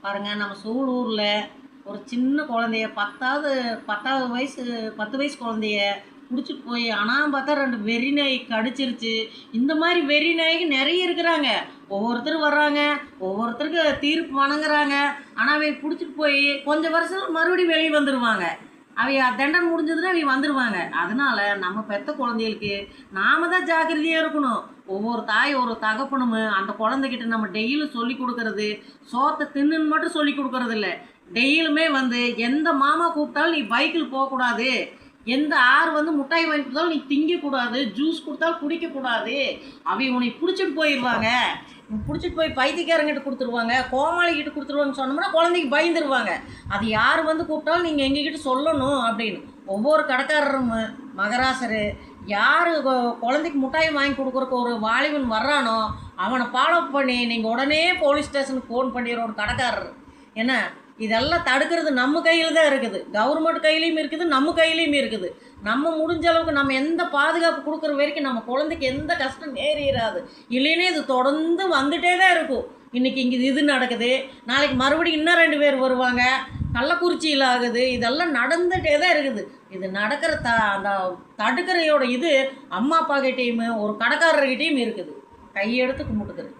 பாருங்கள், நம்ம சூலூரில் ஒரு சின்ன குழந்தைய 10வது வயசு 10 வயசு குழந்தைய பிடிச்சிட்டு போய் பார்த்தா 2 வெறி நாய் கடிச்சிருச்சு. இந்த மாதிரி வெறி நாய்க்கு நிறைய இருக்கிறாங்க. ஒவ்வொருத்தரும் வர்றாங்க, ஒவ்வொருத்தருக்கு தீர்ப்பு வணங்குறாங்க. ஆனால் அவை பிடிச்சிட்டு போய் கொஞ்சம் வருஷம் மறுபடியும் வெளியே வந்துடுவாங்க. தண்டனை முடிஞ்சதுன்னா அவங்க வந்துடுவாங்க. அதனால நம்ம பெற்ற குழந்தைகளுக்கு நாம தான் ஜாக்கிரதையாக இருக்கணும். ஒவ்வொரு தாய் ஒரு தகப்பனும் அந்த குழந்தைகிட்ட நம்ம டெய்லியும் சொல்லி கொடுக்கறது, சோத்தை தின்னுன்னு மட்டும் சொல்லி கொடுக்கறது இல்லை. டெய்லியுமே எந்த மாமா கூப்பிட்டாலும் நீ பைக்கில் போகக்கூடாது, எந்த ஆறு முட்டாய் வாங்கி கொடுத்தாலும் நீ திங்கக்கூடாது, ஜூஸ் கொடுத்தாலும் குடிக்கக்கூடாது. அவங்க உன்னை பிடிச்சிட்டு போயிடுவாங்க. பிடிச்சிட்டு போய் பைத்தியக்காரங்கிட்ட கொடுத்துருவாங்க, கோமாளிகிட்ட கொடுத்துருவாங்கன்னு சொன்னோம்னா குழந்தைக்கு பயந்துருவாங்க. அது யார் கூப்பிட்டாலும் நீங்கள் எங்ககிட்ட சொல்லணும் அப்படின்னு. ஒவ்வொரு கடைக்காரரும் மகராசர் யார் குழந்தைக்கு முட்டாய் வாங்கி கொடுக்குறக்கு ஒரு வாலிபன் வர்றானோ அவனை ஃபாலோ பண்ணி நீங்கள் உடனே போலீஸ் ஸ்டேஷனுக்கு ஃபோன் பண்ணிடுறோம் கடைக்காரர். ஏன்னா இதெல்லாம் தடுக்கிறது நம்ம கையில் தான் இருக்குது. கவர்மெண்ட் கையிலையும் இருக்குது, நம்ம கையிலையும் இருக்குது. நம்ம முடிஞ்ச அளவுக்கு நம்ம எந்த பாதுகாப்பு கொடுக்குற வரைக்கும் நம்ம குழந்தைக்கு எந்த கஷ்டம் நேரிடாது. இல்லைன்னே இது தொடர்ந்து வந்துகிட்டே தான் இருக்கும். இன்றைக்கி இங்கே இது நடக்குது, நாளைக்கு மறுபடியும் இன்னும் 2 பேர் வருவாங்க, கள்ளக்குறிச்சியில் ஆகுது. இதெல்லாம் நடந்துகிட்டே தான் இருக்குது. இது நடக்கிற அந்த தடுக்கிறையோட இது அம்மா அப்பா கிட்டேயும் ஒரு கடைக்காரர்கிட்டையும் இருக்குது. கையெடுத்து கும்பிட்டுக்குது.